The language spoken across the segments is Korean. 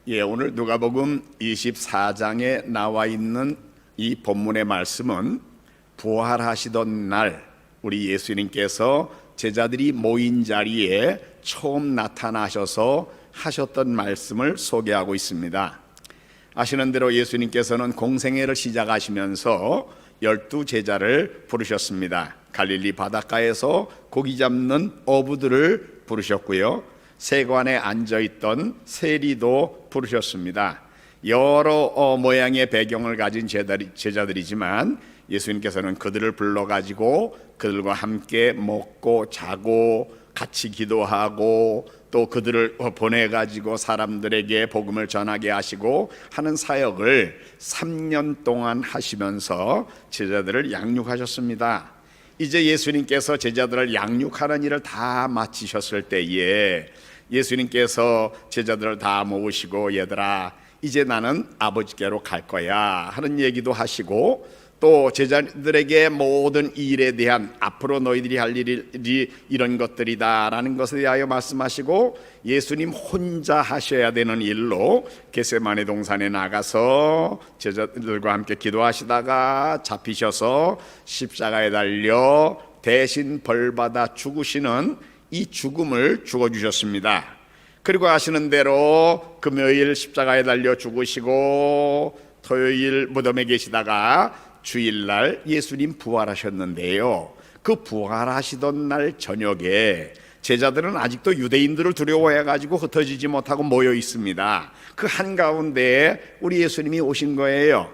오늘 누가복음 24장에 나와 있는 이 본문의 말씀은 부활하시던 날 우리 예수님께서 제자들이 모인 자리에 처음 나타나셔서 하셨던 말씀을 소개하고 있습니다. 아시는 대로 예수님께서는 공생애를 시작하시면서 12제자를 부르셨습니다. 갈릴리 바닷가에서 고기 잡는 어부들을 부르셨고요, 세관에 앉아있던 세리도 부르셨습니다. 여러 모양의 배경을 가진 제자들이지만 예수님께서는 그들을 불러가지고 그들과 함께 먹고 자고 같이 기도하고 또 그들을 보내가지고 사람들에게 복음을 전하게 하시고 하는 사역을 3년 동안 하시면서 제자들을 양육하셨습니다. 이제 예수님께서 제자들을 양육하는 일을 다 마치셨을 때에 예수님께서 제자들을 다 모으시고 얘들아 이제 나는 아버지께로 갈 거야 하는 얘기도 하시고, 또 제자들에게 모든 일에 대한 앞으로 너희들이 할 일이 이런 것들이다 라는 것에 대하여 말씀하시고, 예수님 혼자 하셔야 되는 일로 겟세마네 동산에 나가서 제자들과 함께 기도하시다가 잡히셔서 십자가에 달려 대신 벌받아 죽으시는 이 죽음을 죽어주셨습니다. 그리고 아시는 대로 금요일 십자가에 달려 죽으시고 토요일 무덤에 계시다가 주일날 예수님 부활하셨는데요, 그 부활하시던 날 저녁에 제자들은 아직도 유대인들을 두려워해가지고 흩어지지 못하고 모여 있습니다. 그 한가운데에 우리 예수님이 오신 거예요.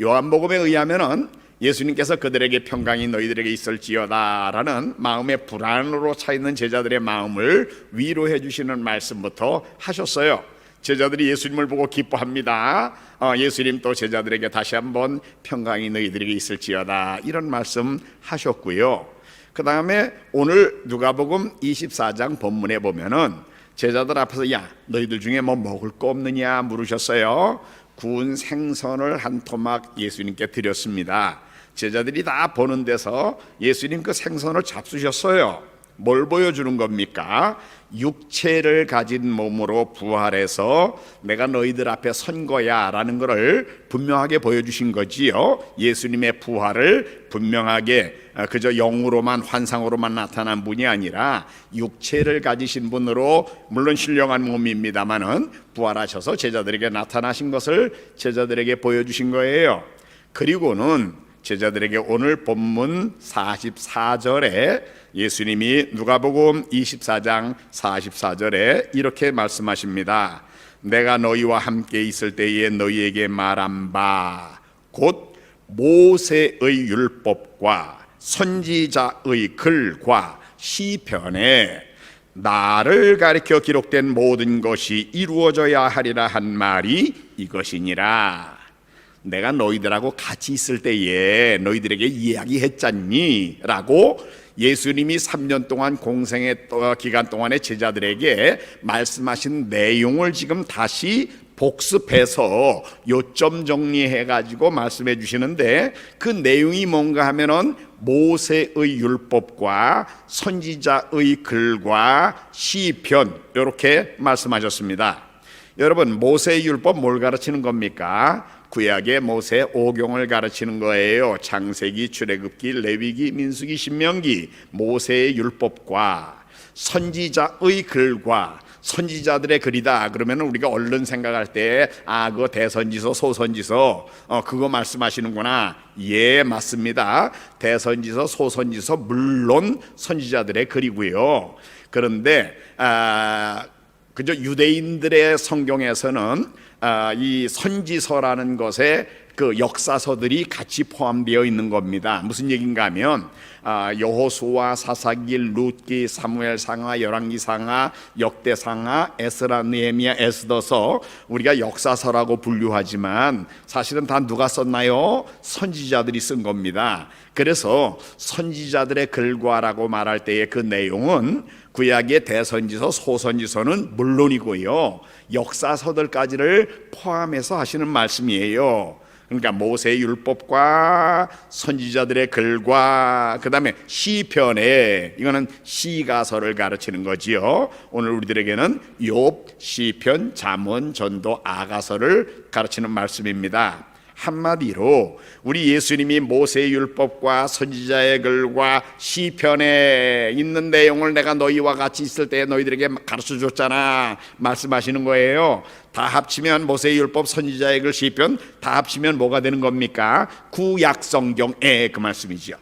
요한복음에 의하면은 예수님께서 그들에게 평강이 너희들에게 있을지어다 라는 마음의 불안으로 차있는 제자들의 마음을 위로해 주시는 말씀부터 하셨어요. 제자들이 예수님을 보고 기뻐합니다. 예수님 또 제자들에게 다시 한번 평강이 너희들에게 있을지어다 이런 말씀 하셨고요. 그 다음에 오늘 누가복음 24장 본문에 보면은 제자들 앞에서 야 너희들 중에 뭐 먹을 거 없느냐 물으셨어요. 구운 생선을 한 토막 예수님께 드렸습니다. 제자들이 다 보는 데서 예수님 그 생선을 잡수셨어요. 뭘 보여주는 겁니까? 육체를 가진 몸으로 부활해서 내가 너희들 앞에 선 거야 라는 것을 분명하게 보여주신 거지요. 예수님의 부활을 분명하게 그저 영으로만 환상으로만 나타난 분이 아니라 육체를 가지신 분으로, 물론 신령한 몸입니다마는 부활하셔서 제자들에게 나타나신 것을 제자들에게 보여주신 거예요. 그리고는 제자들에게 오늘 본문 44절에 예수님이 누가복음 24장 44절에 이렇게 말씀하십니다. 내가 너희와 함께 있을 때에 너희에게 말한 바 곧 모세의 율법과 선지자의 글과 시편에 나를 가리켜 기록된 모든 것이 이루어져야 하리라 한 말이 이것이니라. 내가 너희들하고 같이 있을 때에 너희들에게 이야기했잖니 라고 예수님이 3년 동안 공생의 기간 동안에 제자들에게 말씀하신 내용을 지금 다시 복습해서 요점 정리해가지고 말씀해 주시는데, 그 내용이 뭔가 하면은 모세의 율법과 선지자의 글과 시편 이렇게 말씀하셨습니다. 여러분, 모세의 율법 뭘 가르치는 겁니까? 구약의 모세 5경을 가르치는 거예요. 창세기, 출애굽기, 레위기, 민수기, 신명기. 모세의 율법과 선지자의 글과, 선지자들의 글이다 그러면 우리가 얼른 생각할 때 그거 대선지서 소선지서 그거 말씀하시는구나. 예, 맞습니다. 대선지서 소선지서 물론 선지자들의 글이고요. 그런데 그저 유대인들의 성경에서는 이 선지서라는 것에 그 역사서들이 같이 포함되어 있는 겁니다. 무슨 얘기인가 하면 여호수아, 사사기, 룻기, 사무엘상하, 열왕기상하, 역대상하, 에스라, 느헤미야, 에스더서 우리가 역사서라고 분류하지만 사실은 다 누가 썼나요? 선지자들이 쓴 겁니다. 그래서 선지자들의 글과라고 말할 때의 그 내용은 구약의 대선지서, 소선지서는 물론이고요, 역사서들까지를 포함해서 하시는 말씀이에요. 그러니까 모세의 율법과 선지자들의 글과 그 다음에 시편에, 이거는 시가서를 가르치는 거지요. 오늘 우리들에게는 욥, 시편, 잠언, 전도, 아가서를 가르치는 말씀입니다. 한마디로 우리 예수님이 모세의 율법과 선지자의 글과 시편에 있는 내용을 내가 너희와 같이 있을 때 너희들에게 가르쳐 줬잖아 말씀하시는 거예요. 다 합치면 모세의 율법, 선지자의 글, 시편 다 합치면 뭐가 되는 겁니까? 구약 성경에, 그 말씀이죠.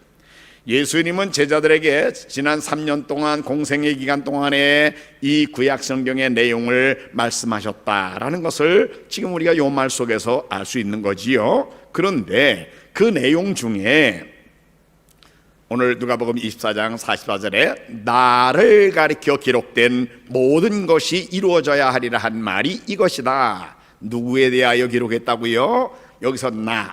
예수님은 제자들에게 지난 3년 동안 공생의 기간 동안에 이 구약 성경의 내용을 말씀하셨다라는 것을 지금 우리가 요 말 속에서 알 수 있는 거지요. 그런데 그 내용 중에 오늘 누가복음 24장 44절에 나를 가리켜 기록된 모든 것이 이루어져야 하리라 한 말이 이것이다. 누구에 대하여 기록했다고요? 여기서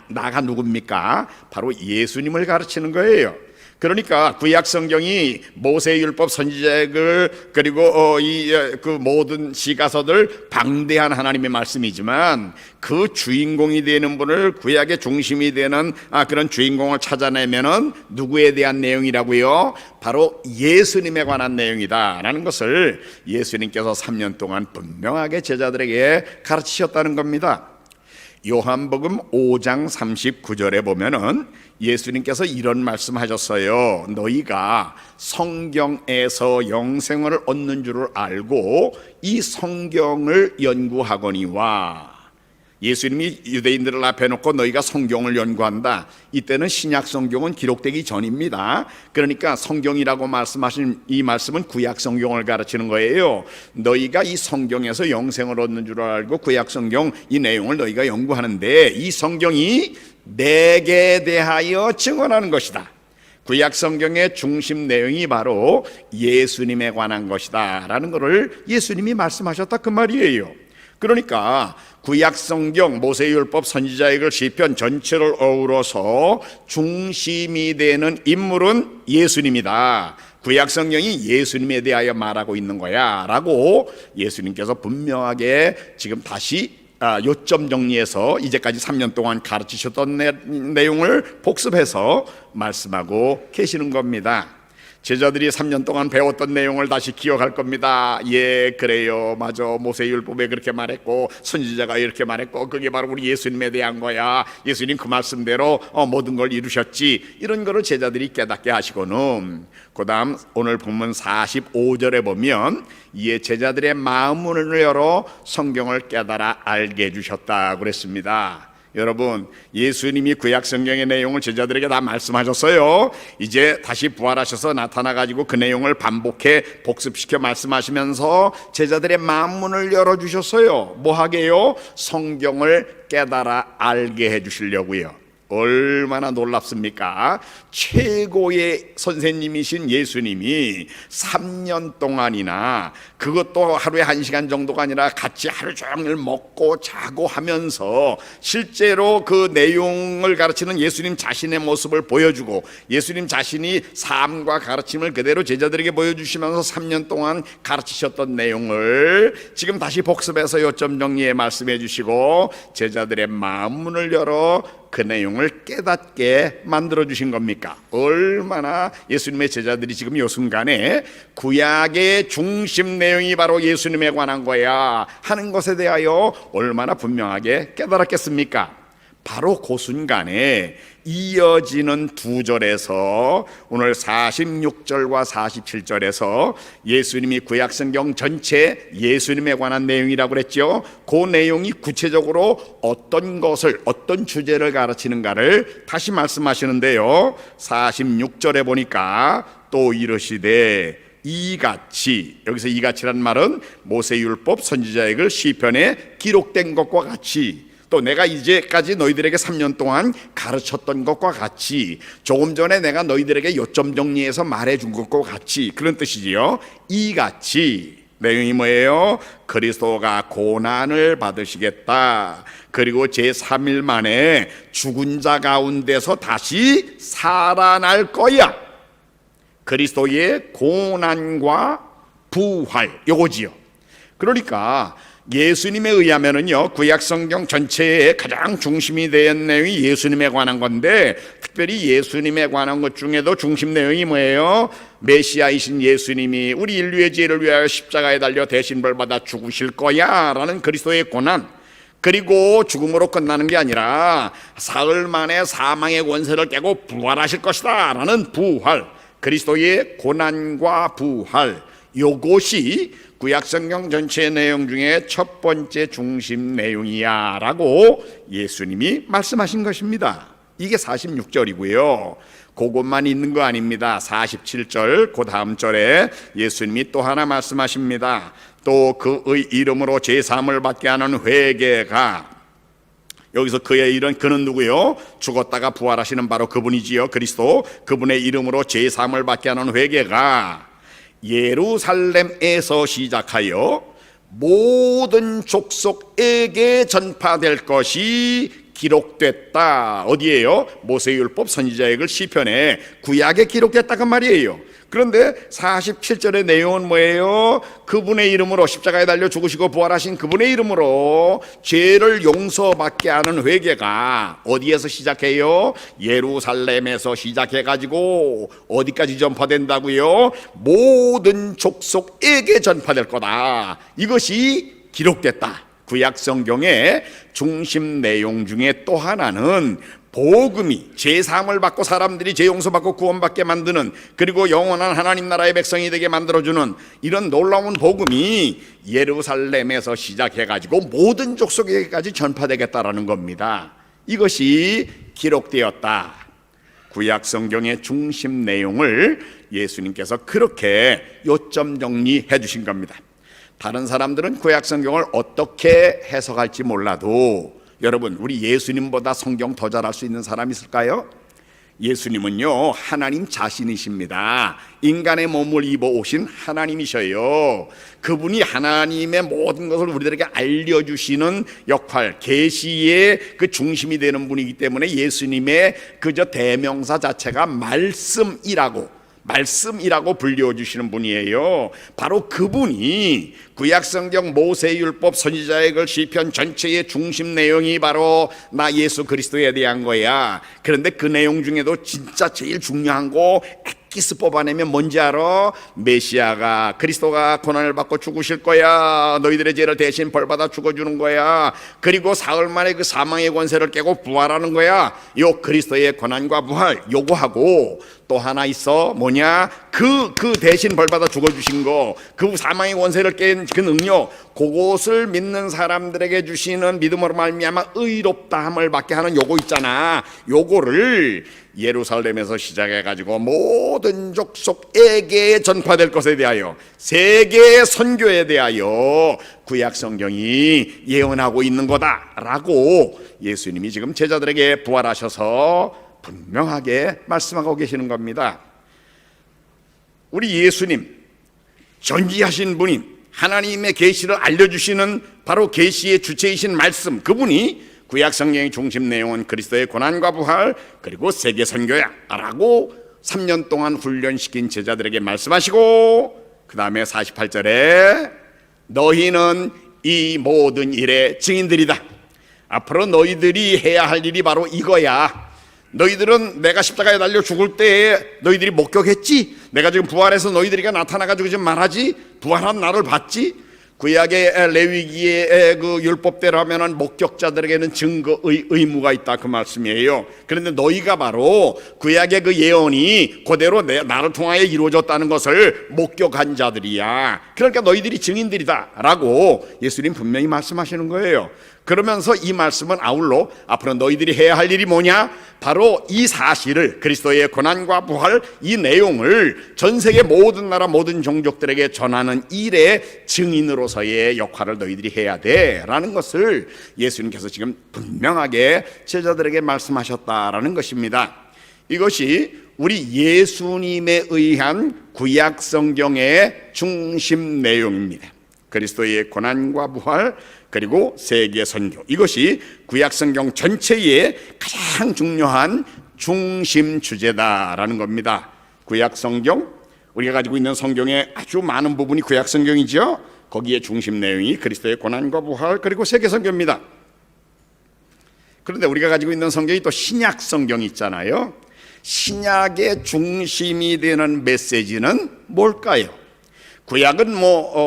나가 누굽니까? 바로 예수님을 가르치는 거예요. 그러니까 구약 성경이 모세의 율법, 선지자의 글, 그리고 그 모든 시가서들 방대한 하나님의 말씀이지만 그 주인공이 되는 분을, 구약의 중심이 되는 그런 주인공을 찾아내면은 누구에 대한 내용이라고요? 바로 예수님에 관한 내용이다라는 것을 예수님께서 3년 동안 분명하게 제자들에게 가르치셨다는 겁니다. 요한복음 5장 39절에 보면은 예수님께서 이런 말씀하셨어요. 너희가 성경에서 영생을 얻는 줄을 알고 이 성경을 연구하거니와. 예수님이 유대인들을 앞에 놓고 너희가 성경을 연구한다. 이때는 신약 성경은 기록되기 전입니다. 그러니까 성경이라고 말씀하신 이 말씀은 구약 성경을 가르치는 거예요. 너희가 이 성경에서 영생을 얻는 줄 알고 구약 성경 이 내용을 너희가 연구하는데 이 성경이 내게 대하여 증언하는 것이다. 구약 성경의 중심 내용이 바로 예수님에 관한 것이다 라는 것을 예수님이 말씀하셨다 그 말이에요. 그러니까 구약 성경, 모세의 율법, 선지자의 글, 시편 전체를 어우러서 중심이 되는 인물은 예수님이다. 구약 성경이 예수님에 대하여 말하고 있는 거야 라고 예수님께서 분명하게 지금 다시 요점 정리해서 이제까지 3년 동안 가르치셨던 내용을 복습해서 말씀하고 계시는 겁니다. 제자들이 3년 동안 배웠던 내용을 다시 기억할 겁니다. 예, 그래요. 맞아. 모세율법에 그렇게 말했고 선지자가 이렇게 말했고 그게 바로 우리 예수님에 대한 거야. 예수님 그 말씀대로 모든 걸 이루셨지. 이런 거를 제자들이 깨닫게 하시고는 그 다음 오늘 본문 45절에 보면 이에 제자들의 마음문을 열어 성경을 깨달아 알게 해주셨다 그랬습니다. 여러분, 예수님이 구약 성경의 내용을 제자들에게 다 말씀하셨어요. 이제 다시 부활하셔서 나타나가지고 그 내용을 반복해 복습시켜 말씀하시면서 제자들의 마음문을 열어주셨어요. 뭐 하게요? 성경을 깨달아 알게 해주시려고요. 얼마나 놀랍습니까? 최고의 선생님이신 예수님이 3년 동안이나, 그것도 하루에 1시간 정도가 아니라 같이 하루 종일 먹고 자고 하면서 실제로 그 내용을 가르치는 예수님 자신의 모습을 보여주고 예수님 자신이 삶과 가르침을 그대로 제자들에게 보여주시면서 3년 동안 가르치셨던 내용을 지금 다시 복습해서 요점 정리해 말씀해 주시고 제자들의 마음문을 열어 그 내용을 깨닫게 만들어 주신 겁니까? 얼마나 예수님의 제자들이 지금 이 순간에 구약의 중심 내용이 바로 예수님에 관한 거야 하는 것에 대하여 얼마나 분명하게 깨달았겠습니까? 바로 그 순간에 이어지는 두 절에서 오늘 46절과 47절에서 예수님이 구약성경 전체 예수님에 관한 내용이라고 그랬죠. 그 내용이 구체적으로 어떤 것을, 어떤 주제를 가르치는가를 다시 말씀하시는데요. 46절에 보니까 또 이르시되 이같이, 여기서 이같이란 말은 모세율법, 선지자의 글, 시편에 기록된 것과 같이, 또 내가 이제까지 너희들에게 3년 동안 가르쳤던 것과 같이, 조금 전에 내가 너희들에게 요점 정리해서 말해준 것과 같이, 그런 뜻이지요. 이같이 내용이 뭐예요? 그리스도가 고난을 받으시겠다. 그리고 제3일 만에 죽은 자 가운데서 다시 살아날 거야. 그리스도의 고난과 부활, 요거지요. 그러니까 예수님에 의하면은요, 구약 성경 전체의 가장 중심이 된 내용이 예수님에 관한 건데, 특별히 예수님에 관한 것 중에도 중심 내용이 뭐예요? 메시아이신 예수님이 우리 인류의 죄를 위하여 십자가에 달려 대신 벌 받아 죽으실 거야 라는 그리스도의 고난, 그리고 죽음으로 끝나는 게 아니라 사흘 만에 사망의 권세를 깨고 부활하실 것이다 라는 부활, 그리스도의 고난과 부활, 요것이 구약성경 전체의 내용 중에 첫 번째 중심 내용이야 라고 예수님이 말씀하신 것입니다. 이게 46절이고요 그것만 있는 거 아닙니다. 47절 그 다음 절에 예수님이 또 하나 말씀하십니다. 또 그의 이름으로 제사함을 받게 하는 회개가, 여기서 그의 이름, 그는 누구요? 죽었다가 부활하시는 바로 그분이지요. 그리스도. 그분의 이름으로 제사함을 받게 하는 회개가 예루살렘에서 시작하여 모든 족속에게 전파될 것이 기록됐다. 어디에요? 모세율법, 선지자의 글, 시편에, 구약에 기록됐다고 말이에요. 그런데 47절의 내용은 뭐예요? 그분의 이름으로 십자가에 달려 죽으시고 부활하신 그분의 이름으로 죄를 용서받게 하는 회개가 어디에서 시작해요? 예루살렘에서 시작해가지고 어디까지 전파된다고요? 모든 족속에게 전파될 거다. 이것이 기록됐다. 구약 성경의 중심 내용 중에 또 하나는 복음이 제사함을 받고 사람들이 죄 용서받고 구원받게 만드는, 그리고 영원한 하나님 나라의 백성이 되게 만들어주는 이런 놀라운 복음이 예루살렘에서 시작해가지고 모든 족속에게까지 전파되겠다라는 겁니다. 이것이 기록되었다. 구약 성경의 중심 내용을 예수님께서 그렇게 요점 정리해 주신 겁니다. 다른 사람들은 구약 성경을 어떻게 해석할지 몰라도 여러분, 우리 예수님보다 성경 더 잘할 수 있는 사람 있을까요? 예수님은요, 하나님 자신이십니다. 인간의 몸을 입어 오신 하나님이셔요. 그분이 하나님의 모든 것을 우리들에게 알려주시는 역할, 계시의 그 중심이 되는 분이기 때문에 예수님의 그저 대명사 자체가 말씀이라고 불려주시는 분이에요. 바로 그분이 구약성경 모세율법, 선지자의 글, 시편 전체의 중심 내용이 바로 나 예수 그리스도에 대한 거야. 그런데 그 내용 중에도 진짜 제일 중요한 거 엑기스 뽑아내면 뭔지 알아? 메시아가, 그리스도가 고난을 받고 죽으실 거야. 너희들의 죄를 대신 벌받아 죽어주는 거야. 그리고 사흘 만에 그 사망의 권세를 깨고 부활하는 거야. 요 그리스도의 고난과 부활, 요거하고 또 하나 있어. 뭐냐? 그 대신 벌받아 죽어주신 거, 그 사망의 권세를 깬 그 능력, 그것을 믿는 사람들에게 주시는 믿음으로 말미암아 의롭다함을 받게 하는 요거 있잖아. 요거를 예루살렘에서 시작해가지고 모든 족속에게 전파될 것에 대하여, 세계 선교에 대하여 구약 성경이 예언하고 있는 거다라고 예수님이 지금 제자들에게 부활하셔서 분명하게 말씀하고 계시는 겁니다. 우리 예수님, 전지하신 분인 하나님의 계시를 알려주시는 바로 계시의 주체이신 말씀, 그분이 구약 성경의 중심 내용은 그리스도의 고난과 부활 그리고 세계 선교야 라고 3년 동안 훈련시킨 제자들에게 말씀하시고, 그 다음에 48절에 너희는 이 모든 일의 증인들이다. 앞으로 너희들이 해야 할 일이 바로 이거야. 너희들은 내가 십자가에 달려 죽을 때에 너희들이 목격했지? 내가 지금 부활해서 너희들에게 나타나가지고 지금 말하지? 부활한 나를 봤지? 구약의 레위기의 그 율법대로 하면은 목격자들에게는 증거의 의무가 있다, 그 말씀이에요. 그런데 너희가 바로 구약의 그 예언이 그대로 나를 통하여 이루어졌다는 것을 목격한 자들이야. 그러니까 너희들이 증인들이다 라고 예수님 분명히 말씀하시는 거예요. 그러면서 이 말씀은 아울러 앞으로 너희들이 해야 할 일이 뭐냐? 바로 이 사실을, 그리스도의 고난과 부활, 이 내용을 전 세계 모든 나라 모든 종족들에게 전하는 일의 증인으로서의 역할을 너희들이 해야 돼 라는 것을 예수님께서 지금 분명하게 제자들에게 말씀하셨다라는 것입니다. 이것이 우리 예수님에 의한 구약 성경의 중심 내용입니다. 그리스도의 고난과 부활 그리고 세계 선교, 이것이 구약 성경 전체의 가장 중요한 중심 주제다라는 겁니다. 구약 성경, 우리가 가지고 있는 성경의 아주 많은 부분이 구약 성경이죠. 거기에 중심 내용이 그리스도의 고난과 부활 그리고 세계 선교입니다. 그런데 우리가 가지고 있는 성경이 또 신약 성경이 있잖아요. 신약의 중심이 되는 메시지는 뭘까요? 구약은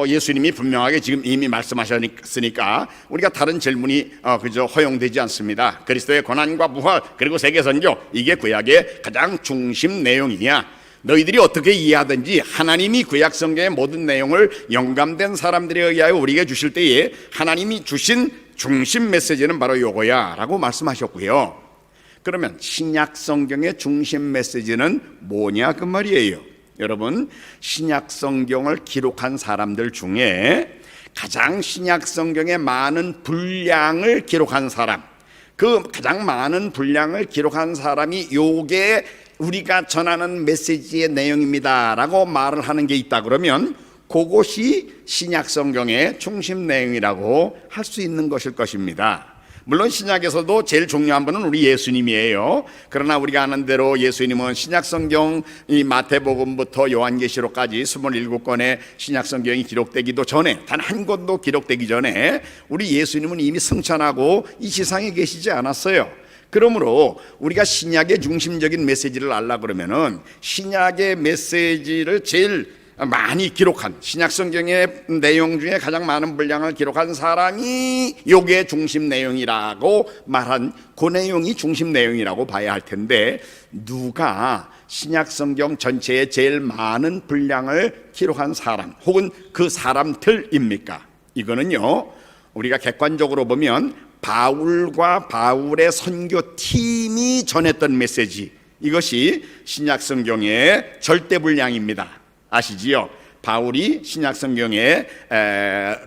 예수님이 분명하게 지금 이미 말씀하셨으니까 우리가 다른 질문이 그저 허용되지 않습니다. 그리스도의 고난과 부활 그리고 세계 선교, 이게 구약의 가장 중심 내용이냐? 너희들이 어떻게 이해하든지 하나님이 구약 성경의 모든 내용을 영감된 사람들에 의하여 우리에게 주실 때에 하나님이 주신 중심 메시지는 바로 요거야 라고 말씀하셨고요. 그러면 신약 성경의 중심 메시지는 뭐냐 그 말이에요. 여러분, 신약 성경을 기록한 사람들 중에 가장 신약 성경의 많은 분량을 기록한 사람, 그 가장 많은 분량을 기록한 사람이 요게 우리가 전하는 메시지의 내용입니다 라고 말을 하는 게 있다 그러면 그것이 신약 성경의 중심 내용이라고 할 수 있는 것일 것입니다. 물론 신약에서도 제일 중요한 분은 우리 예수님이에요. 그러나 우리가 아는 대로 예수님은 신약 성경 이 마태복음부터 요한계시록까지 27권의 신약 성경이 기록되기도 전에, 단 한 권도 기록되기 전에 우리 예수님은 이미 승천하고 이 세상에 계시지 않았어요. 그러므로 우리가 신약의 중심적인 메시지를 알라 그러면은 신약의 메시지를 제일 많이 기록한, 신약 성경의 내용 중에 가장 많은 분량을 기록한 사람이 요게 중심 내용이라고 말한 그 내용이 중심 내용이라고 봐야 할 텐데, 누가 신약 성경 전체에 제일 많은 분량을 기록한 사람 혹은 그 사람들입니까? 이거는요, 우리가 객관적으로 보면 바울과 바울의 선교팀이 전했던 메시지, 이것이 신약 성경의 절대 분량입니다. 아시지요? 바울이 신약 성경에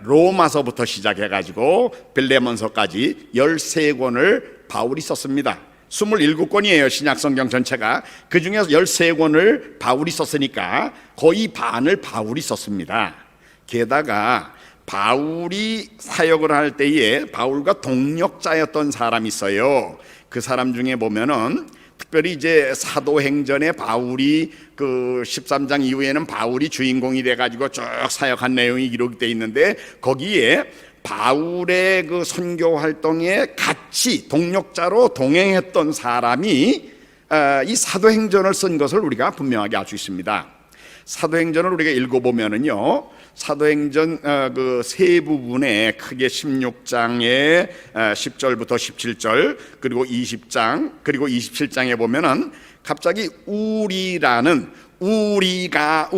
로마서부터 시작해가지고 빌레몬서까지 13권을 바울이 썼습니다. 27권이에요 신약 성경 전체가. 그 중에서 13권을 바울이 썼으니까 거의 반을 바울이 썼습니다. 게다가 바울이 사역을 할 때에 바울과 동력자였던 사람이 있어요. 그 사람 중에 보면은 특별히 이제 사도행전에 바울이 그 13장 이후에는 바울이 주인공이 돼가지고 쭉 사역한 내용이 기록되어 있는데, 거기에 바울의 그 선교 활동에 같이 동력자로 동행했던 사람이 이 사도행전을 쓴 것을 우리가 분명하게 알 수 있습니다. 사도행전을 우리가 읽어보면은요, 사도행전 그 세 부분에 크게 16장에 10절부터 17절 그리고 20장 그리고 27장에 보면은 갑자기 우리라는 우리가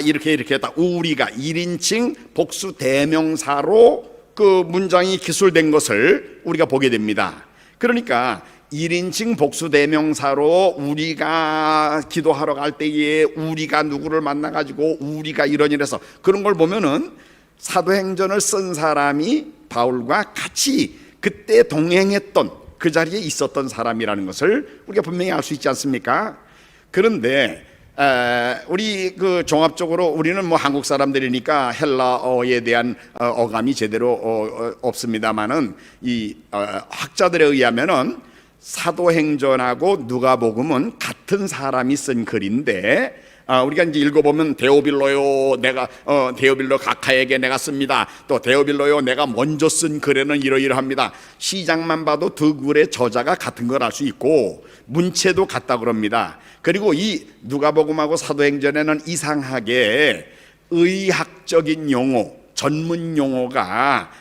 이렇게 했다. 우리가 1인칭 복수 대명사로 그 문장이 기술된 것을 우리가 보게 됩니다. 그러니까 1인칭 복수 대명사로 우리가 기도하러 갈 때에 우리가 누구를 만나가지고 우리가 이런 일해서 그런 걸 보면은 사도행전을 쓴 사람이 바울과 같이 그때 동행했던, 그 자리에 있었던 사람이라는 것을 우리가 분명히 알 수 있지 않습니까? 그런데 우리 그 종합적으로 우리는 뭐 한국 사람들이니까 헬라어에 대한 어감이 제대로 없습니다만은 이 학자들에 의하면은 사도행전하고 누가복음은 같은 사람이 쓴 글인데, 우리가 이제 읽어보면 데오빌로요 내가 데오빌로 각하에게 내가 씁니다. 또 데오빌로요 내가 먼저 쓴 글에는 이러이러합니다. 시작만 봐도 두 글의 저자가 같은 걸 알 수 있고 문체도 같다 그럽니다. 그리고 이 누가복음하고 사도행전에는 이상하게 의학적인 용어, 전문 용어가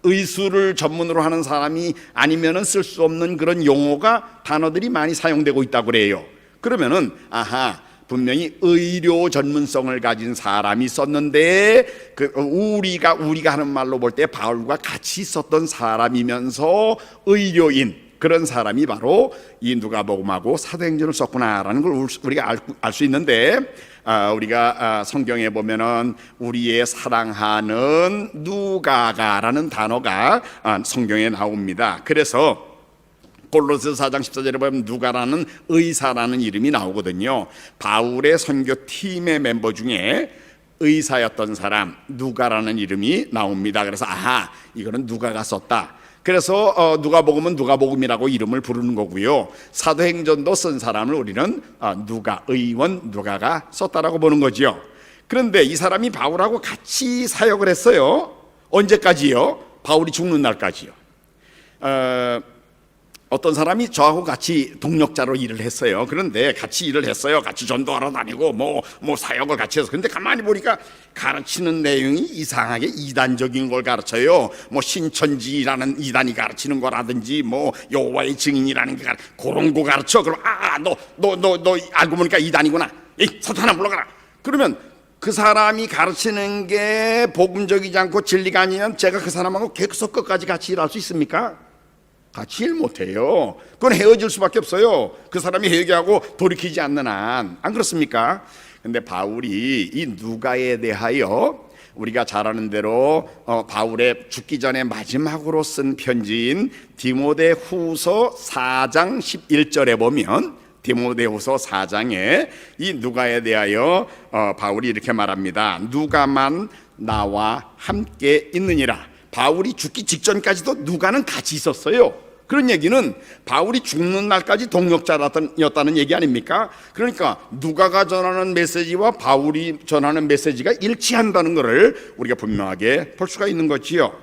의술을 전문으로 하는 사람이 아니면은 쓸 수 없는 그런 용어가, 단어들이 많이 사용되고 있다고 그래요. 그러면은 분명히 의료 전문성을 가진 사람이 썼는데, 그 우리가 하는 말로 볼 때 바울과 같이 썼던 사람이면서 의료인, 그런 사람이 바로 이 누가복음하고 사도행전을 썼구나라는 걸 우리가 알 수 있는데, 우리가 성경에 보면은 우리의 사랑하는 누가가라는 단어가 성경에 나옵니다. 그래서 골로새서 4장 14절에 보면 누가라는 의사라는 이름이 나오거든요. 바울의 선교팀의 멤버 중에 의사였던 사람 누가라는 이름이 나옵니다. 그래서 이거는 누가가 썼다. 그래서 누가복음은 누가복음이라고 이름을 부르는 거고요. 사도행전도 쓴 사람을 우리는 누가, 의원 누가가 썼다라고 보는 거죠. 그런데 이 사람이 바울하고 같이 사역을 했어요. 언제까지요? 바울이 죽는 날까지요. 어떤 사람이 저하고 같이 동력자로 일을 했어요. 그런데 같이 일을 했어요. 같이 전도하러 다니고 뭐 사역을 같이 해서. 근데 가만히 보니까 가르치는 내용이 이상하게 이단적인 걸 가르쳐요. 뭐 신천지라는 이단이 가르치는 거라든지 뭐 여호와의 증인이라는 게 그런 거 가르쳐. 그럼 너 알고 보니까 이단이구나. 에이, 사탄아 물러가라. 그러면 그 사람이 가르치는 게 복음적이지 않고 진리가 아니면 제가 그 사람하고 계속 끝까지 같이 일할 수 있습니까? 같이 일 못해요. 그건 헤어질 수밖에 없어요. 그 사람이 회개하고 돌이키지 않는 한. 안 그렇습니까? 근데 바울이 이 누가에 대하여 우리가 잘 아는 대로 바울의 죽기 전에 마지막으로 쓴 편지인 디모데후서 4장 11절에 보면 디모데후서 4장에 이 누가에 대하여 바울이 이렇게 말합니다. 누가만 나와 함께 있느니라. 바울이 죽기 직전까지도 누가는 같이 있었어요. 그런 얘기는 바울이 죽는 날까지 동역자였다는 얘기 아닙니까? 그러니까 누가가 전하는 메시지와 바울이 전하는 메시지가 일치한다는 것을 우리가 분명하게 볼 수가 있는 거지요.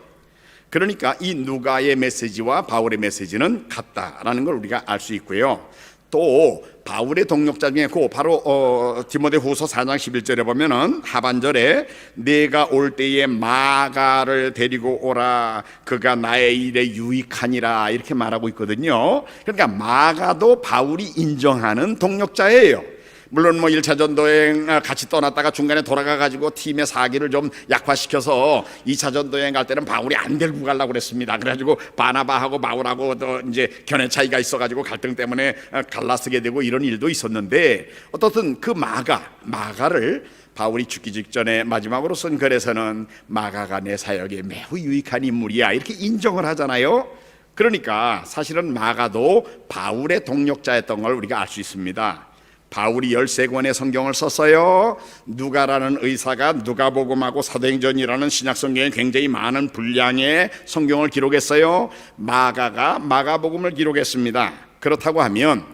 그러니까 이 누가의 메시지와 바울의 메시지는 같다라는 걸 우리가 알 수 있고요. 또 바울의 동역자 중에 바로 디모데후서 4장 11절에 보면은 하반절에 내가 올 때에 마가를 데리고 오라 그가 나의 일에 유익하니라 이렇게 말하고 있거든요. 그러니까 마가도 바울이 인정하는 동역자예요. 물론 뭐 1차 전도여행 같이 떠났다가 중간에 돌아가가지고 팀의 사기를 좀 약화시켜서 2차 전도여행 갈 때는 바울이 안 데리고 가려고 그랬습니다. 그래가지고 바나바하고 바울하고 또 이제 견해 차이가 있어가지고 갈등 때문에 갈라서게 되고 이런 일도 있었는데 어떻든 그 마가를 바울이 죽기 직전에 마지막으로 쓴 글에서는 마가가 내 사역에 매우 유익한 인물이야 이렇게 인정을 하잖아요. 그러니까 사실은 마가도 바울의 동역자였던 걸 우리가 알 수 있습니다. 바울이 13권의 성경을 썼어요. 누가라는 의사가 누가복음하고 사도행전이라는 신약성경에 굉장히 많은 분량의 성경을 기록했어요. 마가가 마가복음을 기록했습니다. 그렇다고 하면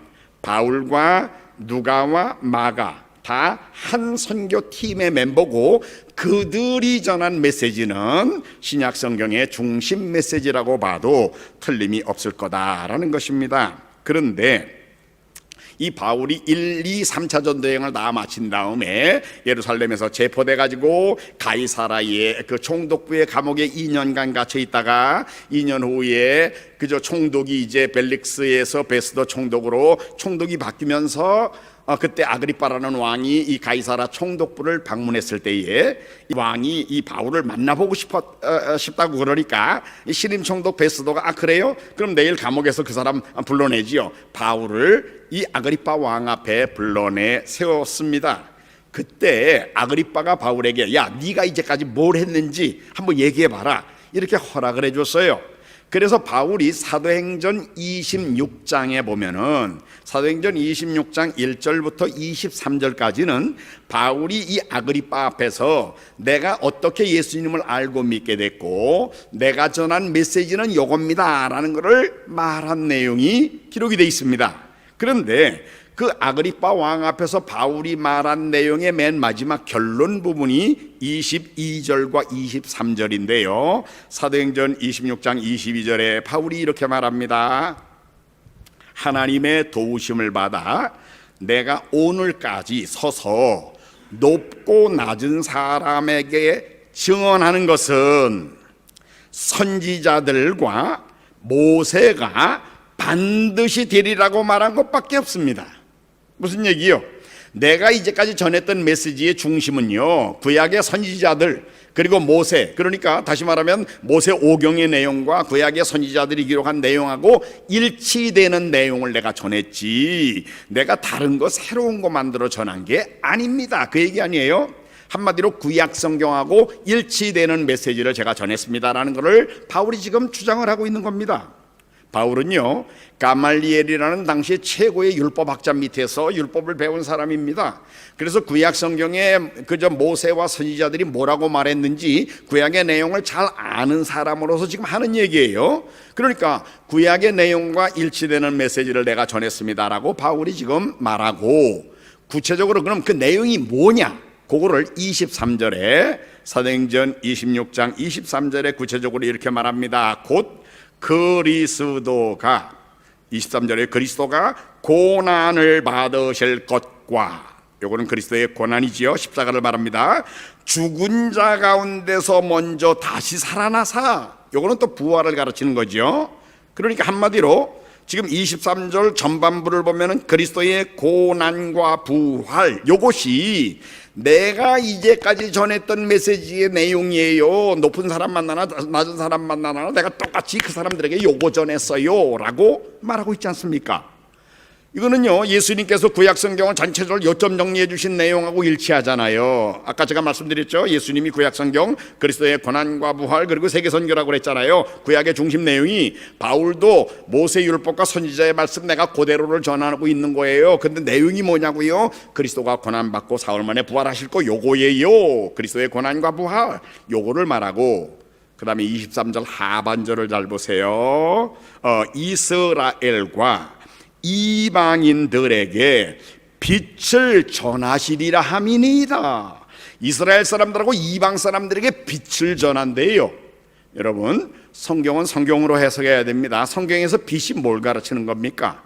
바울과 누가와 마가 다 한 선교팀의 멤버고 그들이 전한 메시지는 신약성경의 중심 메시지라고 봐도 틀림이 없을 거다라는 것입니다. 그런데 이 바울이 1, 2, 3차 전도여행을 다 마친 다음에 예루살렘에서 체포돼 가지고 가이사라의 그 총독부의 감옥에 2년간 갇혀 있다가 2년 후에 그저 총독이 이제 벨릭스에서 베스도 총독으로 총독이 바뀌면서 그때 아그리빠라는 왕이 이 가이사라 총독부를 방문했을 때에 이 왕이 이 바울을 만나보고 싶다고 그러니까 이 신임 총독 베스도가 그래요? 그럼 내일 감옥에서 그 사람 불러내지요. 바울을 이 아그리빠 왕 앞에 불러내 세웠습니다. 그때 아그리빠가 바울에게 야 네가 이제까지 뭘 했는지 한번 얘기해봐라 이렇게 허락을 해줬어요. 그래서 바울이 사도행전 26장에 보면은 사도행전 26장 1절부터 23절까지는 바울이 이 아그리빠 앞에서 내가 어떻게 예수님을 알고 믿게 됐고 내가 전한 메시지는 요겁니다 라는 것을 말한 내용이 기록이 되어 있습니다. 그런데 그 아그리빠 왕 앞에서 바울이 말한 내용의 맨 마지막 결론 부분이 22절과 23절인데요. 사도행전 26장 22절에 바울이 이렇게 말합니다. 하나님의 도우심을 받아 내가 오늘까지 서서 높고 낮은 사람에게 증언하는 것은 선지자들과 모세가 반드시 되리라고 말한 것밖에 없습니다. 무슨 얘기요? 내가 이제까지 전했던 메시지의 중심은요 구약의 선지자들 그리고 모세, 그러니까 다시 말하면 모세 오경의 내용과 구약의 선지자들이 기록한 내용하고 일치되는 내용을 내가 전했지 내가 다른 거 새로운 거 만들어 전한 게 아닙니다. 그 얘기 아니에요? 한마디로 구약 성경하고 일치되는 메시지를 제가 전했습니다라는 것을 바울이 지금 주장을 하고 있는 겁니다. 바울은요 가말리엘이라는 당시 최고의 율법학자 밑에서 율법을 배운 사람입니다. 그래서 구약 성경에 그저 모세와 선지자들이 뭐라고 말했는지 구약의 내용을 잘 아는 사람으로서 지금 하는 얘기예요. 그러니까 구약의 내용과 일치되는 메시지를 내가 전했습니다라고 바울이 지금 말하고 구체적으로 그럼 그 내용이 뭐냐? 그거를 23절에 사도행전 26장 23절에 구체적으로 이렇게 말합니다. 곧 그리스도가 23절에 그리스도가 고난을 받으실 것과, 요거는 그리스도의 고난이지요. 십자가를 말합니다. 죽은 자 가운데서 먼저 다시 살아나사, 요거는 또 부활을 가르치는 거죠. 그러니까 한마디로 지금 23절 전반부를 보면은 그리스도의 고난과 부활, 요것이 내가 이제까지 전했던 메시지의 내용이에요. 높은 사람 만나나 낮은 사람 만나나 내가 똑같이 그 사람들에게 요거 전했어요 라고 말하고 있지 않습니까? 이거는요, 예수님께서 구약 성경을 전체적으로 요점 정리해 주신 내용하고 일치하잖아요. 아까 제가 말씀드렸죠. 예수님이 구약 성경 그리스도의 고난과 부활 그리고 세계 선교라고 그랬잖아요. 구약의 중심 내용이 바울도 모세 율법과 선지자의 말씀 내가 그대로를 전하고 있는 거예요. 근데 내용이 뭐냐고요? 그리스도가 고난 받고 사흘 만에 부활하실 거 요거예요. 그리스도의 고난과 부활 요거를 말하고, 그 다음에 23절 하반절을 잘 보세요. 이스라엘과 이방인들에게 빛을 전하시리라 함이니이다. 이스라엘 사람들하고 이방 사람들에게 빛을 전한대요. 여러분, 성경은 성경으로 해석해야 됩니다. 성경에서 빛이 뭘 가르치는 겁니까?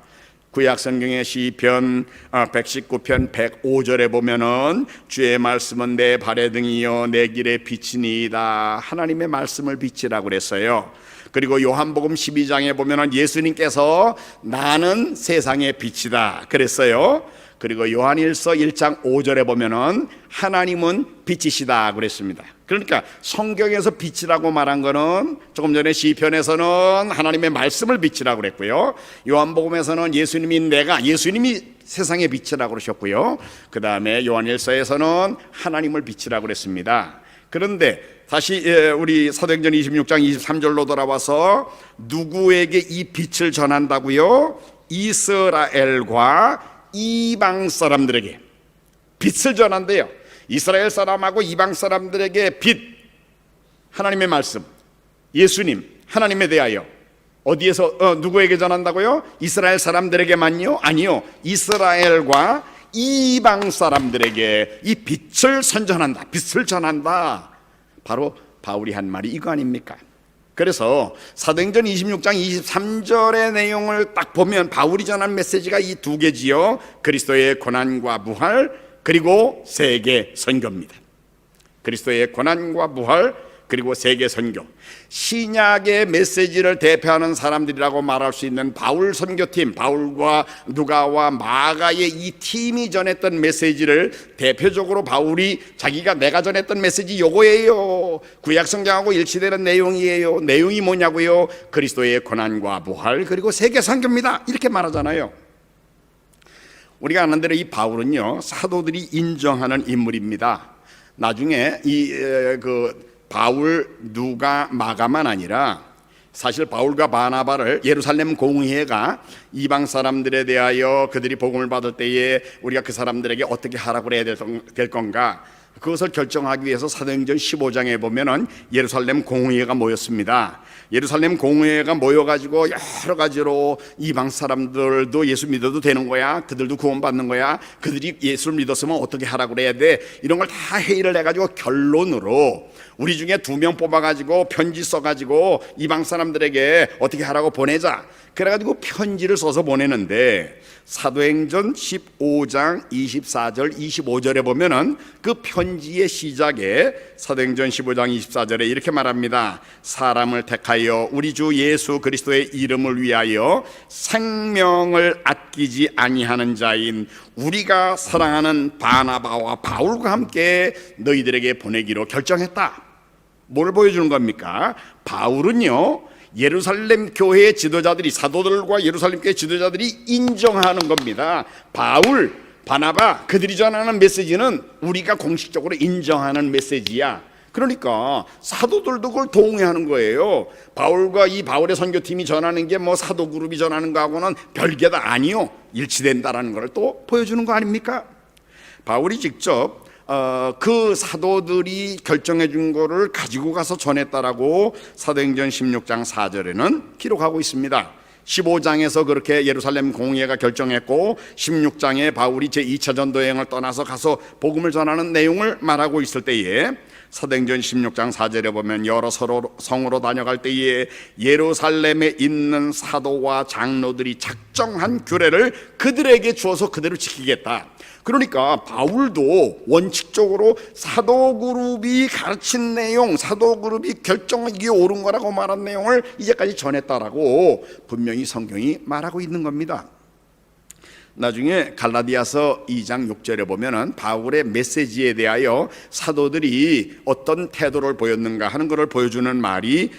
구약 성경의 시편 119편 105절에 보면은 주의 말씀은 내 발의 등이요 내 길의 빛이니이다. 하나님의 말씀을 빛이라고 그랬어요. 그리고 요한복음 12장에 보면은 예수님께서 나는 세상의 빛이다 그랬어요. 그리고 요한일서 1장 5절에 보면은 하나님은 빛이시다 그랬습니다. 그러니까 성경에서 빛이라고 말한 거는 조금 전에 시편에서는 하나님의 말씀을 빛이라고 그랬고요. 요한복음에서는 예수님이 세상의 빛이라고 그러셨고요. 그 다음에 요한일서에서는 하나님을 빛이라고 그랬습니다. 그런데 다시 우리 사도행전 26장 23절로 돌아와서 누구에게 이 빛을 전한다고요? 이스라엘과 이방 사람들에게 빛을 전한대요. 이스라엘 사람하고 이방 사람들에게 빛, 하나님의 말씀, 예수님, 하나님에 대하여 어디에서 누구에게 전한다고요? 이스라엘 사람들에게만요? 아니요. 이스라엘과 이방 사람들에게 이 빛을 선전한다, 빛을 전한다. 바로 바울이 한 말이 이거 아닙니까? 그래서 사도행전 26장 23절의 내용을 딱 보면 바울이 전한 메시지가 이 두 개지요. 그리스도의 고난과 부활 그리고 세계 선교입니다. 그리스도의 고난과 부활 그리고 세계 선교, 신약의 메시지를 대표하는 사람들이라고 말할 수 있는 바울 선교팀, 바울과 누가와 마가의 이 팀이 전했던 메시지를 대표적으로 바울이 자기가 내가 전했던 메시지 요거예요. 구약 성경하고 일치되는 내용이에요. 내용이 뭐냐고요? 그리스도의 고난과 부활 그리고 세계 선교입니다. 이렇게 말하잖아요. 우리가 아는 대로 이 바울은요, 사도들이 인정하는 인물입니다. 나중에 바울, 누가, 마가만 아니라 사실 바울과 바나바를 예루살렘 공회가 이방 사람들에 대하여 그들이 복음을 받을 때에 우리가 그 사람들에게 어떻게 하라고 해야 될 건가, 그것을 결정하기 위해서 사도행전 15장에 보면은 예루살렘 공회가 모였습니다. 예루살렘 공회가 모여가지고 여러 가지로 이방 사람들도 예수 믿어도 되는 거야, 그들도 구원받는 거야, 그들이 예수를 믿었으면 어떻게 하라고 그래야 돼, 이런 걸 다 회의를 해가지고 결론으로 우리 중에 2명 뽑아가지고 편지 써가지고 이방 사람들에게 어떻게 하라고 보내자. 그래가지고 편지를 써서 보내는데 사도행전 15장 24절 25절에 보면은 그 편지의 시작에 사도행전 15장 24절에 이렇게 말합니다. 사람을 택하여 우리 주 예수 그리스도의 이름을 위하여 생명을 아끼지 아니하는 자인 우리가 사랑하는 바나바와 바울과 함께 너희들에게 보내기로 결정했다. 뭘 보여주는 겁니까? 바울은요, 예루살렘 교회의 지도자들이, 사도들과 예루살렘 교회 지도자들이 인정하는 겁니다. 바울, 바나바 그들이 전하는 메시지는 우리가 공식적으로 인정하는 메시지야. 그러니까 사도들도 그걸 동의하는 거예요. 바울과 이 바울의 선교팀이 전하는 게 뭐 사도 그룹이 전하는 거하고는 별개다. 아니요, 일치된다라는 걸 또 보여주는 거 아닙니까? 바울이 직접 그 사도들이 결정해 준 거를 가지고 가서 전했다라고 사도행전 16장 4절에는 기록하고 있습니다. 15장에서 그렇게 예루살렘 공회가 결정했고 16장에 바울이 제2차 전도 여행을 떠나서 가서 복음을 전하는 내용을 말하고 있을 때에 사도행전 16장 4절에 보면 여러 성으로 다녀갈 때에 예루살렘에 있는 사도와 장로들이 작정한 규례를 그들에게 주어서 그대로 지키겠다. 그러니까 바울도 원칙적으로 사도 그룹이 가르친 내용, 사도 그룹이 결정한 이게 옳은 거라고 말한 내용을 이제까지 전했다라고 분명히 성경이 말하고 있는 겁니다. 나중에 갈라디아서 2장 6절에 보면은 바울의 메시지에 대하여 사도들이 어떤 태도를 보였는가 하는 것을 보여주는 말이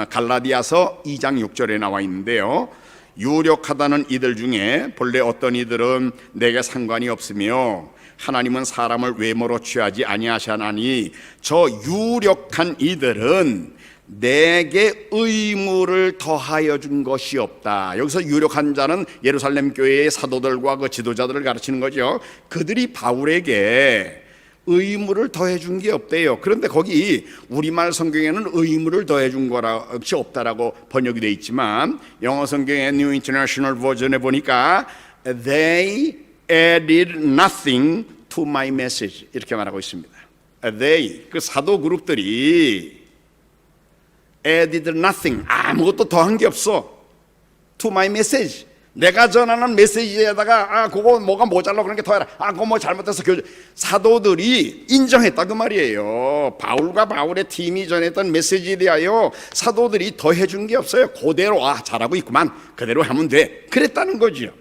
갈라디아서 2장 6절에 나와 있는데요. 유력하다는 이들 중에 본래 어떤 이들은 내게 상관이 없으며 하나님은 사람을 외모로 취하지 아니하시나니 저 유력한 이들은 내게 의무를 더하여 준 것이 없다. 여기서 유력한 자는 예루살렘 교회의 사도들과 그 지도자들을 가르치는 거죠. 그들이 바울에게 의무를 더해 준 게 없대요. 그런데 거기 우리말 성경에는 의무를 더해 준 것이 없다라고 번역이 되어 있지만 영어 성경의 New International Version에 보니까 They added nothing to my message 이렇게 말하고 있습니다. They, 그 사도 그룹들이 added nothing, 아무것도 더한 게 없어. To my message, 내가 전하는 메시지에다가 그거 뭐가 모자라 그런 게 더해라. 그거 뭐 잘못해서 사도들이 인정했다 그 말이에요. 바울과 바울의 팀이 전했던 메시지에 대하여 사도들이 더해준 게 없어요. 그대로 잘하고 있구만, 그대로 하면 돼, 그랬다는 거죠.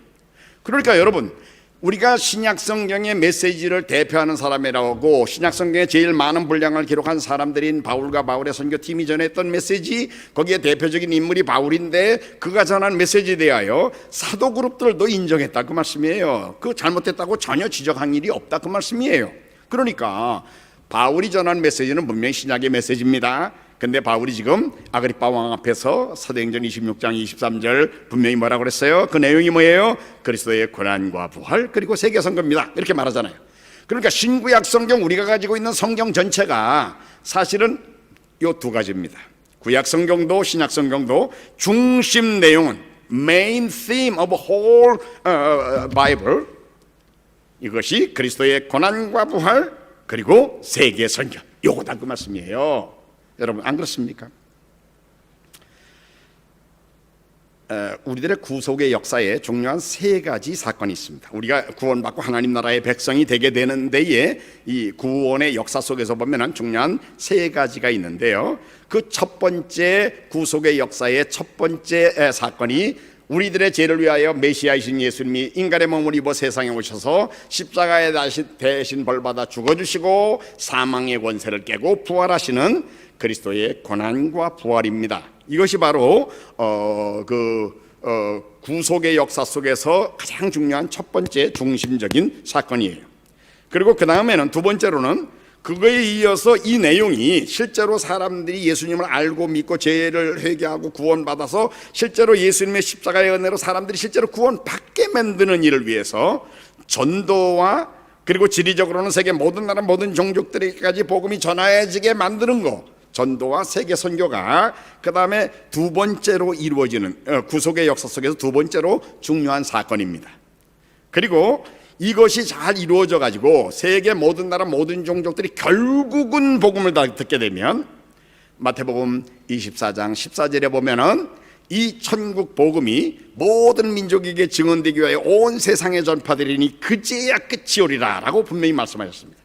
그러니까 여러분, 우리가 신약성경의 메시지를 대표하는 사람이라고 신약성경에 제일 많은 분량을 기록한 사람들인 바울과 바울의 선교팀이 전했던 메시지, 거기에 대표적인 인물이 바울인데 그가 전한 메시지에 대하여 사도 그룹들도 인정했다 그 말씀이에요. 그 잘못됐다고 전혀 지적한 일이 없다 그 말씀이에요. 그러니까 바울이 전한 메시지는 분명히 신약의 메시지입니다. 근데 바울이 지금 아그리빠 왕 앞에서 사도행전 26장 23절 분명히 뭐라고 그랬어요? 그 내용이 뭐예요? 그리스도의 고난과 부활 그리고 세계 선교입니다, 이렇게 말하잖아요. 그러니까 신구약 성경, 우리가 가지고 있는 성경 전체가 사실은 이 두 가지입니다. 구약 성경도 신약 성경도 중심 내용은 main theme of whole Bible, 이것이 그리스도의 고난과 부활 그리고 세계 선교, 요거다 그 말씀이에요. 여러분 안 그렇습니까? 우리들의 구속의 역사에 중요한 세 가지 사건이 있습니다. 우리가 구원받고 하나님 나라의 백성이 되게 되는 데에 이 구원의 역사 속에서 보면 중요한 세 가지가 있는데요. 그 첫 번째 구속의 역사의 첫 번째 사건이 우리들의 죄를 위하여 메시아이신 예수님이 인간의 몸을 입어 세상에 오셔서 십자가에 대신 벌받아 죽어주시고 사망의 권세를 깨고 부활하시는 그리스도의 고난과 부활입니다. 이것이 바로 구속의 역사 속에서 가장 중요한 첫 번째 중심적인 사건이에요. 그리고 그 다음에는 두 번째로는 그거에 이어서 이 내용이 실제로 사람들이 예수님을 알고 믿고 죄를 회개하고 구원받아서 실제로 예수님의 십자가의 은혜로 사람들이 실제로 구원받게 만드는 일을 위해서 전도와 그리고 지리적으로는 세계 모든 나라 모든 종족들에게까지 복음이 전해지게 만드는 거, 전도와 세계 선교가 그 다음에 두 번째로 이루어지는 구속의 역사 속에서 두 번째로 중요한 사건입니다. 그리고 이것이 잘 이루어져 가지고 세계 모든 나라 모든 종족들이 결국은 복음을 다 듣게 되면 마태복음 24장 14절에 보면은 이 천국 복음이 모든 민족에게 증언되기 위하여 온 세상에 전파되리니 그제야 끝이 오리라 라고 분명히 말씀하셨습니다.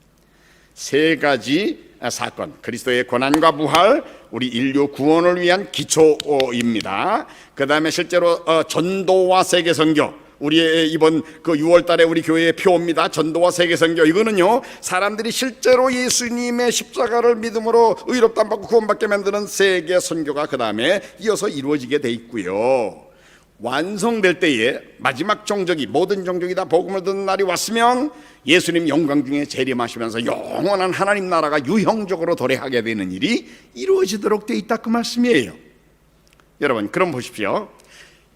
세 가지 사건, 그리스도의 고난과 부활, 우리 인류 구원을 위한 기초입니다. 그 다음에 실제로 전도와 세계 선교, 우리의 이번 그 6월달에 우리 교회의 표입니다. 전도와 세계 선교. 이거는요, 사람들이 실제로 예수님의 십자가를 믿음으로 의롭다 받고 구원받게 만드는 세계 선교가 그 다음에 이어서 이루어지게 돼 있고요. 완성될 때에 마지막 종족이 모든 종족이 다 복음을 듣는 날이 왔으면 예수님 영광 중에 재림하시면서 영원한 하나님 나라가 유형적으로 도래하게 되는 일이 이루어지도록 돼 있다 그 말씀이에요. 여러분, 그럼 보십시오.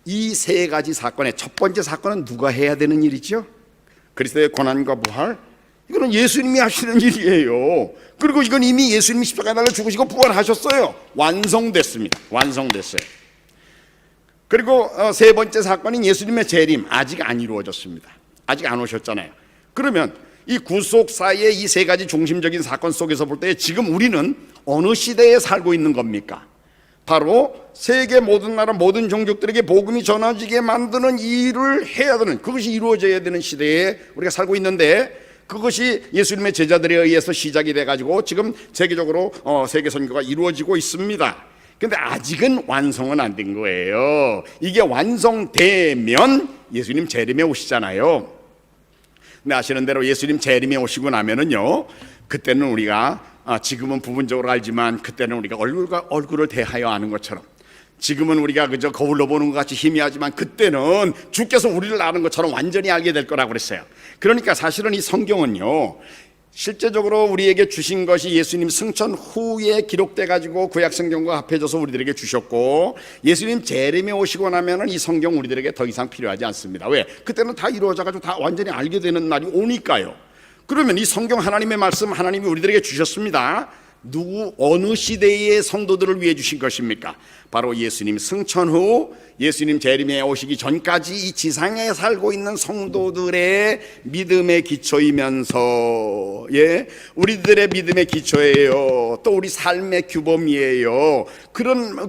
이 세 가지 사건의 첫 번째 사건은 누가 해야 되는 일이죠? 그리스도의 고난과 부활, 이거는 예수님이 하시는 일이에요. 그리고 이건 이미 예수님이 십자가에 달려 죽으시고 부활하셨어요. 완성됐습니다. 완성됐어요. 그리고 세 번째 사건인 예수님의 재림, 아직 안 이루어졌습니다. 아직 안 오셨잖아요. 그러면 이 구속사의 이 세 가지 중심적인 사건 속에서 볼 때 지금 우리는 어느 시대에 살고 있는 겁니까? 바로 세계 모든 나라 모든 종족들에게 복음이 전해지게 만드는 일을 해야 되는, 그것이 이루어져야 되는 시대에 우리가 살고 있는데, 그것이 예수님의 제자들에 의해서 시작이 돼가지고 지금 세계적으로 세계 선교가 이루어지고 있습니다. 근데 아직은 완성은 안 된 거예요. 이게 완성되면 예수님 재림에 오시잖아요. 근데 아시는 대로 예수님 재림에 오시고 나면은요, 그때는 우리가 지금은 부분적으로 알지만 그때는 우리가 얼굴과 얼굴을 대하여 아는 것처럼, 지금은 우리가 그저 거울로 보는 것 같이 희미하지만 그때는 주께서 우리를 아는 것처럼 완전히 알게 될 거라고 그랬어요. 그러니까 사실은 이 성경은요, 실제적으로 우리에게 주신 것이 예수님 승천 후에 기록돼 가지고 구약 성경과 합해져서 우리들에게 주셨고, 예수님 재림에 오시고 나면은 이 성경 우리들에게 더 이상 필요하지 않습니다. 왜? 그때는 다 이루어져 가지고 다 완전히 알게 되는 날이 오니까요. 그러면 이 성경 하나님의 말씀 하나님이 우리들에게 주셨습니다. 어느 시대의 성도들을 위해 주신 것입니까? 바로 예수님 승천 후 예수님 재림에 오시기 전까지 이 지상에 살고 있는 성도들의 믿음의 기초이면서, 우리들의 믿음의 기초예요. 또 우리 삶의 규범이에요.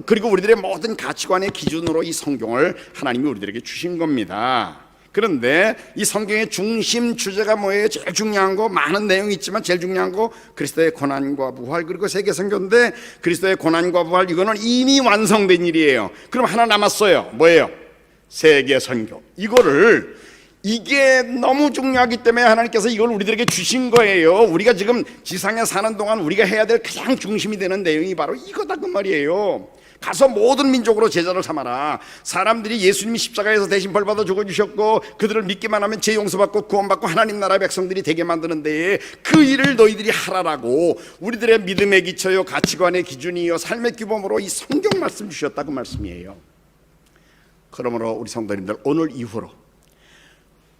그리고 우리들의 모든 가치관의 기준으로 이 성경을 하나님이 우리들에게 주신 겁니다. 그런데 이 성경의 중심 주제가 뭐예요? 제일 중요한 거, 많은 내용이 있지만 제일 중요한 거 그리스도의 고난과 부활, 그리고 세계 선교인데 그리스도의 고난과 부활, 이거는 이미 완성된 일이에요. 그럼 하나 남았어요. 뭐예요? 세계 선교. 이게 너무 중요하기 때문에 하나님께서 이걸 우리들에게 주신 거예요. 우리가 지금 지상에 사는 동안 우리가 해야 될 가장 중심이 되는 내용이 바로 이거다 그 말이에요. 가서 모든 민족으로 제자를 삼아라. 사람들이 예수님이 십자가에서 대신 벌받아 죽어주셨고 그들을 믿기만 하면 죄 용서받고 구원받고 하나님 나라 백성들이 되게 만드는데, 그 일을 너희들이 하라라고 우리들의 믿음의 기초요, 가치관의 기준이요, 삶의 규범으로 이 성경 말씀 주셨다 그 말씀이에요. 그러므로 우리 성도님들, 오늘 이후로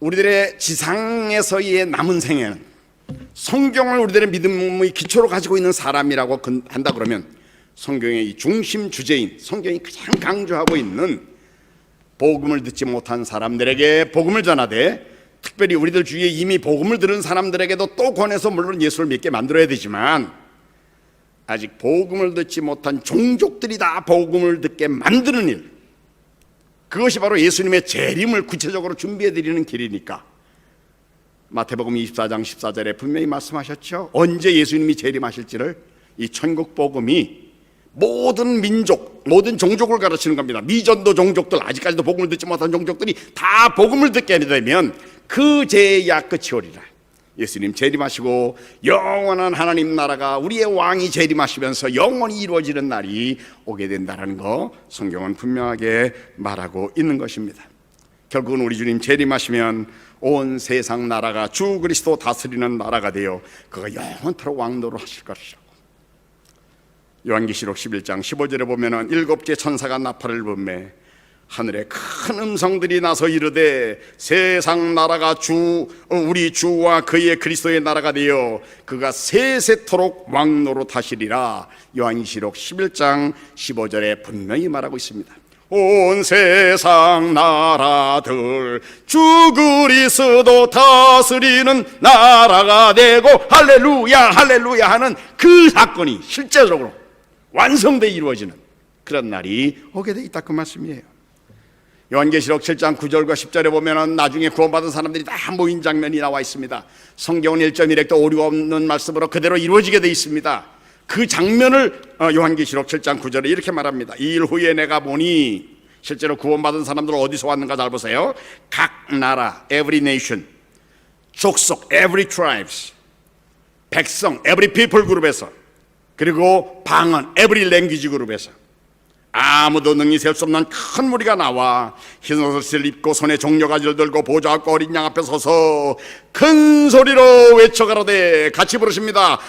우리들의 지상에서의 남은 생애는 성경을 우리들의 믿음의 기초로 가지고 있는 사람이라고 한다 그러면, 성경의 이 중심 주제인, 성경이 가장 강조하고 있는 복음을 듣지 못한 사람들에게 복음을 전하되, 특별히 우리들 주위에 이미 복음을 들은 사람들에게도 또 권해서 물론 예수를 믿게 만들어야 되지만, 아직 복음을 듣지 못한 종족들이 다 복음을 듣게 만드는 일, 그것이 바로 예수님의 재림을 구체적으로 준비해 드리는 길이니까 마태복음 24장 14절에 분명히 말씀하셨죠. 언제 예수님이 재림하실지를. 이 천국 복음이 모든 민족, 모든 종족을 가르치는 겁니다. 미전도 종족들, 아직까지도 복음을 듣지 못한 종족들이 다 복음을 듣게 되면 그 죄야 끝이 오리라. 예수님 재림하시고 영원한 하나님 나라가, 우리의 왕이 재림하시면서 영원히 이루어지는 날이 오게 된다는 거 성경은 분명하게 말하고 있는 것입니다. 결국은 우리 주님 재림하시면 온 세상 나라가 주 그리스도 다스리는 나라가 되어 그가 영원토록 왕노로 하실 것이라고. 요한계시록 11장 15절에 보면은 일곱째 천사가 나팔을 불매 하늘에 큰 음성들이 나서 이르되 세상 나라가 우리 주와 그의 그리스도의 나라가 되어 그가 세세토록 왕노로 하시리라. 요한계시록 11장 15절에 분명히 말하고 있습니다. 온 세상 나라들 주 그리스도 다스리는 나라가 되고 할렐루야 할렐루야 하는 그 사건이 실제적으로 완성되어 이루어지는 그런 날이 오게 돼 있다 그 말씀이에요. 요한계시록 7장 9절과 10절에 보면 나중에 구원받은 사람들이 다 모인 장면이 나와 있습니다. 성경은 1.1획도 오류가 없는 말씀으로 그대로 이루어지게 돼 있습니다. 그 장면을 요한계시록 7장 9절에 이렇게 말합니다. 이 일 후에 내가 보니, 실제로 구원받은 사람들은 어디서 왔는가 잘 보세요. 각 나라, every nation, 족속, every tribes, 백성, every people 그룹에서, 그리고 방언, every language 그룹에서 아무도 능히 셀 수 없는 큰 무리가 나와 흰 옷을 입고 손에 종려가지를 들고 보좌와 어린 양 앞에 서서 큰 소리로 외쳐가로되, 같이 부르십니다.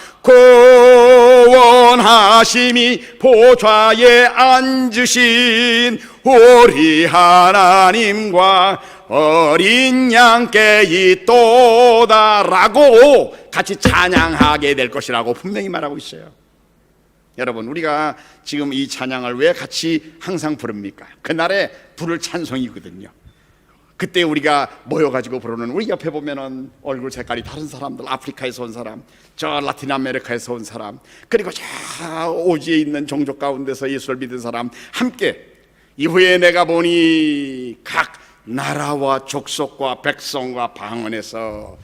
구원하심이 보좌에 앉으신 우리 하나님과 어린 양께 있도다라고 같이 찬양하게 될 것이라고 분명히 말하고 있어요. 여러분, 우리가 지금 이 찬양을 왜 같이 항상 부릅니까? 그날에 부를 찬송이거든요. 그때 우리가 모여가지고 부르는, 우리 옆에 보면은 얼굴 색깔이 다른 사람들, 아프리카에서 온 사람, 저 라틴 아메리카에서 온 사람, 그리고 저 오지에 있는 종족 가운데서 예수를 믿은 사람 함께, 이후에 내가 보니 각 나라와 족속과 백성과 방언에서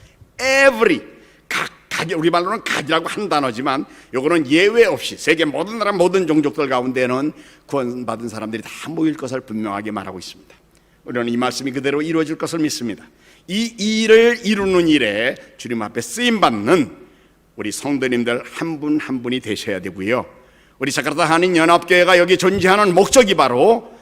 각 우리말로는 각이라고 한 단어지만 요거는 예외 없이 세계 모든 나라 모든 종족들 가운데는 구원받은 사람들이 다 모일 것을 분명하게 말하고 있습니다. 우리는 이 말씀이 그대로 이루어질 것을 믿습니다. 이 일을 이루는 일에 주님 앞에 쓰임받는 우리 성도님들 한 분 한 분이 되셔야 되고요, 우리 자카르타 한인연합교회가 여기 존재하는 목적이 바로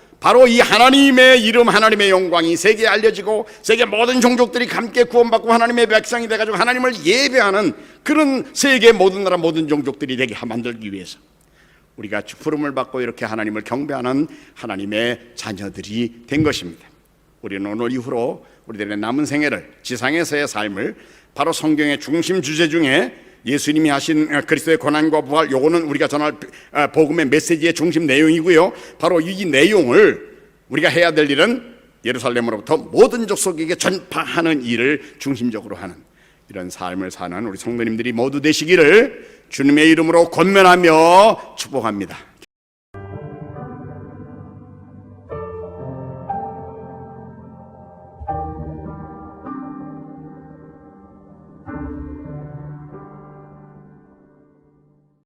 이 하나님의 이름, 하나님의 영광이 세계에 알려지고 세계 모든 종족들이 함께 구원받고 하나님의 백성이 돼가지고 하나님을 예배하는 그런 세계 모든 나라 모든 종족들이 되게 만들기 위해서 우리가 부름을 받고 이렇게 하나님을 경배하는 하나님의 자녀들이 된 것입니다. 우리는 오늘 이후로 우리들의 남은 생애를, 지상에서의 삶을 바로 성경의 중심 주제 중에 예수님이 하신 그리스도의 고난과 부활, 요거는 우리가 전할 복음의 메시지의 중심 내용이고요, 바로 이 내용을 우리가 해야 될 일은 예루살렘으로부터 모든 족속에게 전파하는 일을 중심적으로 하는 이런 삶을 사는 우리 성도님들이 모두 되시기를 주님의 이름으로 권면하며 축복합니다.